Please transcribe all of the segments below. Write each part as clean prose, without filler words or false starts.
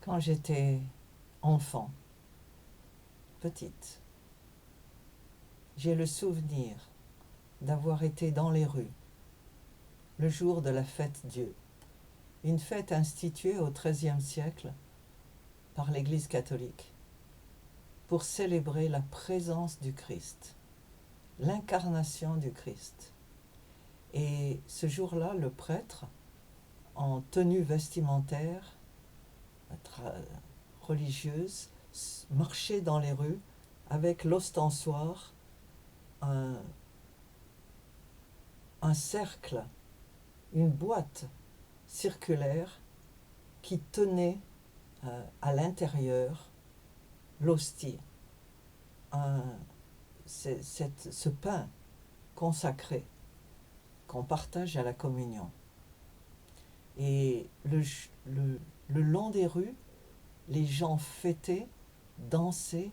Quand j'étais enfant, petite, j'ai le souvenir d'avoir été dans les rues le jour de la fête Dieu, une fête instituée au XIIIe siècle par l'Église catholique pour célébrer la présence du Christ, l'incarnation du Christ. Et ce jour-là, le prêtre, en tenue vestimentaire religieuse, marchait dans les rues avec l'ostensoir, un cercle, une boîte circulaire qui tenait à l'intérieur l'hostie, ce pain consacré qu'on partage à la communion. Et le long des rues, les gens fêtaient, dansaient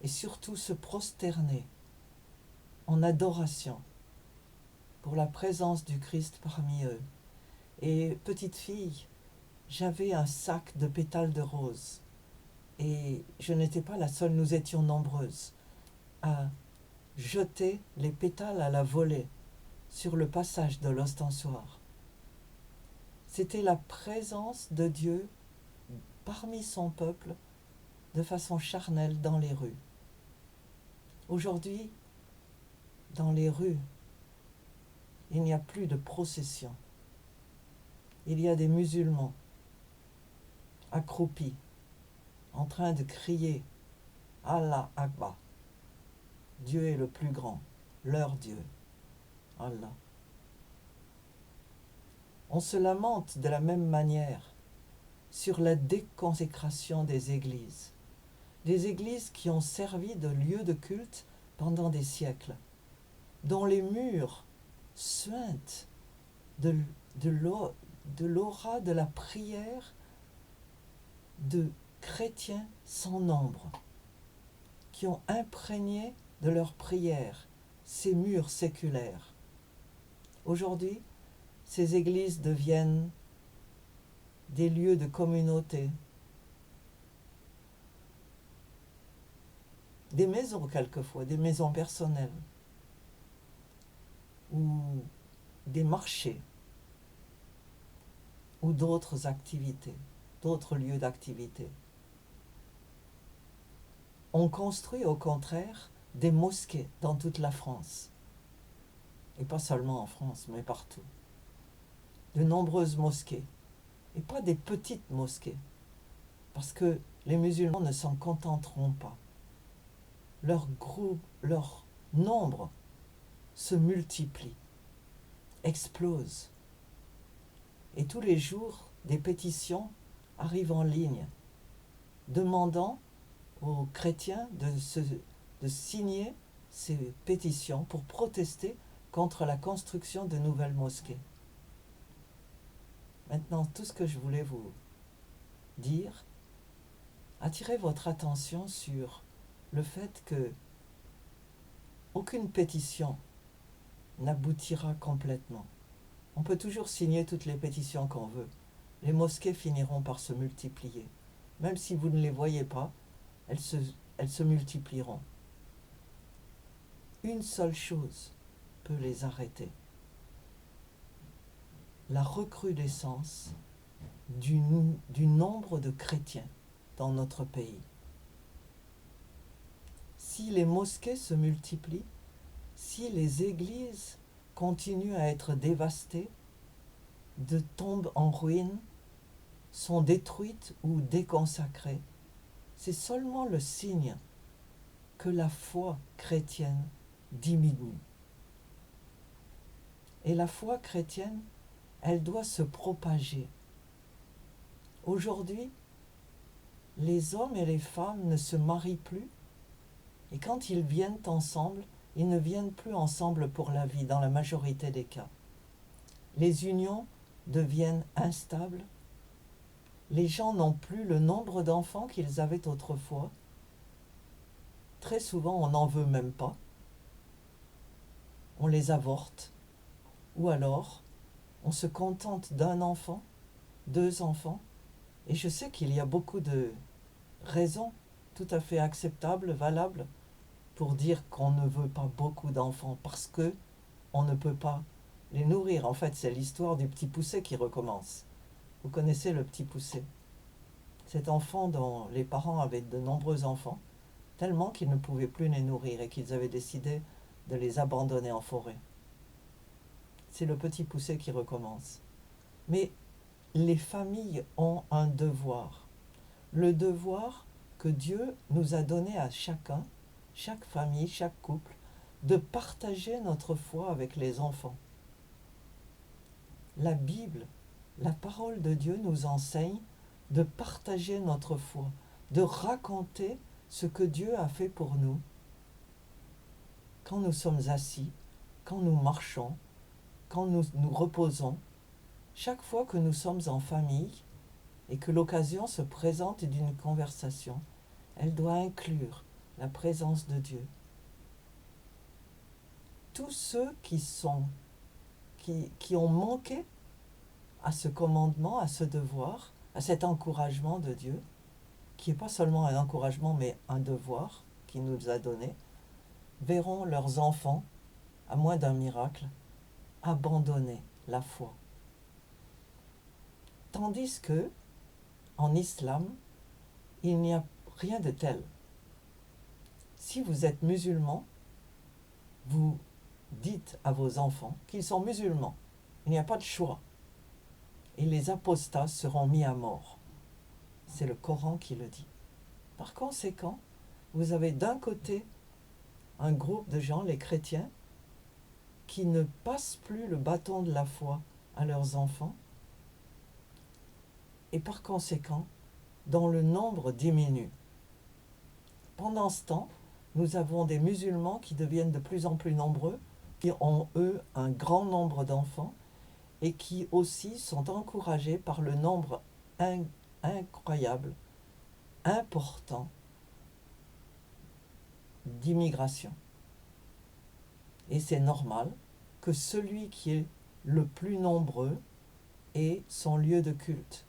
et surtout se prosternaient en adoration pour la présence du Christ parmi eux. Et petite fille, j'avais un sac de pétales de rose. Et je n'étais pas la seule, nous étions nombreuses à jeter les pétales à la volée sur le passage de l'ostensoir. C'était la présence de Dieu parmi son peuple de façon charnelle dans les rues. Aujourd'hui, dans les rues, il n'y a plus de procession. Il y a des musulmans accroupis en train de crier Allah Akbar. Dieu est le plus grand, leur Dieu, Allah. On se lamente de la même manière sur la déconsécration des églises qui ont servi de lieu de culte pendant des siècles, dont les murs suintent de l'aura de la prière de chrétiens sans nombre, qui ont imprégné de leur prière ces murs séculaires. Aujourd'hui, ces églises deviennent des lieux de communauté, des maisons quelquefois, des maisons personnelles, ou des marchés, ou d'autres activités, d'autres lieux d'activité. On construit au contraire des mosquées dans toute la France, et pas seulement en France, mais partout. De nombreuses mosquées, et pas des petites mosquées, parce que les musulmans ne s'en contenteront pas. Leur nombre se multiplie, explose. Et tous les jours, des pétitions arrivent en ligne, demandant aux chrétiens de signer ces pétitions pour protester contre la construction de nouvelles mosquées. Maintenant, tout ce que je voulais vous dire, attirer votre attention sur le fait que aucune pétition n'aboutira complètement. On peut toujours signer toutes les pétitions qu'on veut. Les mosquées finiront par se multiplier. Même si vous ne les voyez pas, elles se multiplieront. Une seule chose peut les arrêter: la recrudescence du nombre de chrétiens dans notre pays. Si les mosquées se multiplient, si les églises continuent à être dévastées, tombent en ruine, sont détruites ou déconsacrées, c'est seulement le signe que la foi chrétienne diminue. Et la foi chrétienne, elle doit se propager. Aujourd'hui, les hommes et les femmes ne se marient plus, et quand ils viennent ensemble, ils ne viennent plus ensemble pour la vie, dans la majorité des cas. Les unions deviennent instables. Les gens n'ont plus le nombre d'enfants qu'ils avaient autrefois. Très souvent, on n'en veut même pas. On les avorte. Ou alors, on se contente d'un enfant, 2 enfants, Et je sais qu'il y a beaucoup de raisons tout à fait acceptables, valables, pour dire qu'on ne veut pas beaucoup d'enfants parce que on ne peut pas les nourrir. En fait, c'est l'histoire du petit poucet qui recommence. Vous connaissez le petit poucet. Cet enfant dont les parents avaient de nombreux enfants, tellement qu'ils ne pouvaient plus les nourrir et qu'ils avaient décidé de les abandonner en forêt. C'est le petit poucet qui recommence. Mais les familles ont un devoir. Le devoir que Dieu nous a donné à chacun, chaque famille, chaque couple, de partager notre foi avec les enfants. La Bible, la parole de Dieu nous enseigne de partager notre foi, de raconter ce que Dieu a fait pour nous quand nous sommes assis, quand nous marchons, quand nous nous reposons, chaque fois que nous sommes en famille et que l'occasion se présente d'une conversation, elle doit inclure la présence de Dieu. Tous ceux qui ont manqué à ce commandement, à ce devoir, à cet encouragement de Dieu, qui n'est pas seulement un encouragement mais un devoir qu'il nous a donné, verront leurs enfants, à moins d'un miracle, abandonner la foi. Tandis que, en islam, il n'y a rien de tel. Si vous êtes musulman, vous dites à vos enfants qu'ils sont musulmans. Il n'y a pas de choix. Et les apostats seront mis à mort. C'est le Coran qui le dit. Par conséquent, vous avez d'un côté un groupe de gens, les chrétiens, qui ne passent plus le bâton de la foi à leurs enfants, et par conséquent, dont le nombre diminue. Pendant ce temps, nous avons des musulmans qui deviennent de plus en plus nombreux, qui ont, eux, un grand nombre d'enfants, et qui aussi sont encouragés par le nombre incroyable, important d'immigration. Et c'est normal que celui qui est le plus nombreux ait son lieu de culte.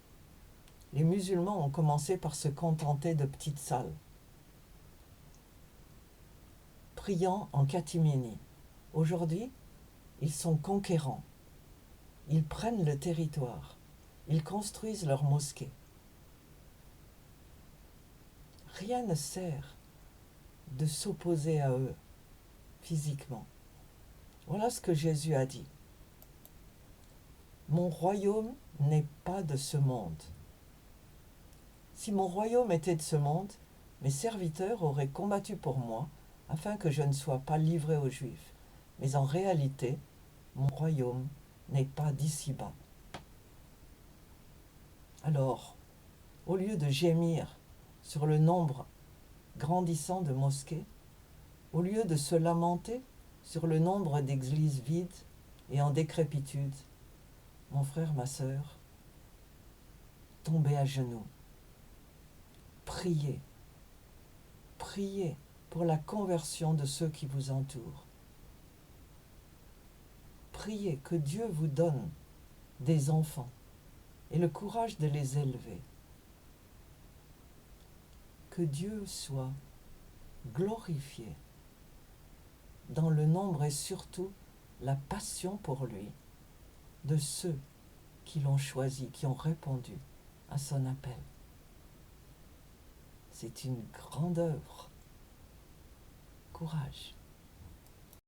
Les musulmans ont commencé par se contenter de petites salles, priant en catimini. Aujourd'hui, ils sont conquérants. Ils prennent le territoire. Ils construisent leurs mosquées. Rien ne sert de s'opposer à eux physiquement. Voilà ce que Jésus a dit. Mon royaume n'est pas de ce monde. Si mon royaume était de ce monde, mes serviteurs auraient combattu pour moi afin que je ne sois pas livré aux Juifs. Mais en réalité, mon royaume n'est pas d'ici-bas. Alors, au lieu de gémir sur le nombre grandissant de mosquées, au lieu de se lamenter sur le nombre d'églises vides et en décrépitude, mon frère, ma sœur, tombez à genoux. Priez. Priez pour la conversion de ceux qui vous entourent. Priez que Dieu vous donne des enfants et le courage de les élever. Que Dieu soit glorifié dans le nombre et surtout la passion pour lui de ceux qui l'ont choisi, qui ont répondu à son appel. C'est une grande œuvre. Courage.